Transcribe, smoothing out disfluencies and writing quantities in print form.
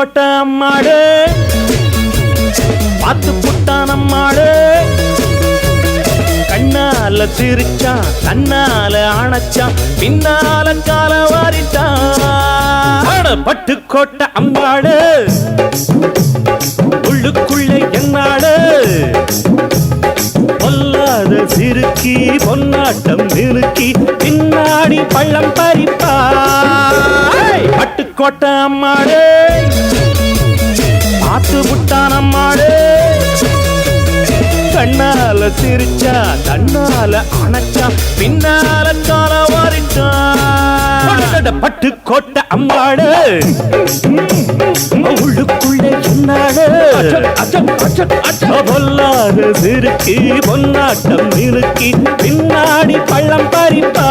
பட்டுக்கோட்டை அம்மாடு பார்த்து புட்டான் அம்மாடு கண்ணால சிரிச்சான் கண்ணால அணைச்சான் பின்னால கால வாரிட்டான் பட்டுக்கோட்டை அம்மாடு உள்ளுக்குள்ள என்னாடு பொல்லாத சிறுக்கி பொன்னாட்டம் நிறுக்கி பின்னாடி பள்ளம் பறிப்பா பட்டுக்கோட்டை அம்மாடு பார்த்து புட்டான் அம்மாடு கண்ணால சிரிச்சா கண்ணால அணைச்சா பின்னால கால வாரிட்டான் பட்டுக்கோட்டை அம்மாடு உள்ளுக்குள்ள என்னாடு பொல்லாத சிறுக்கி பொன்னாட்டம் நிறுக்கி பின்னாடி பள்ளம் பறிப்பா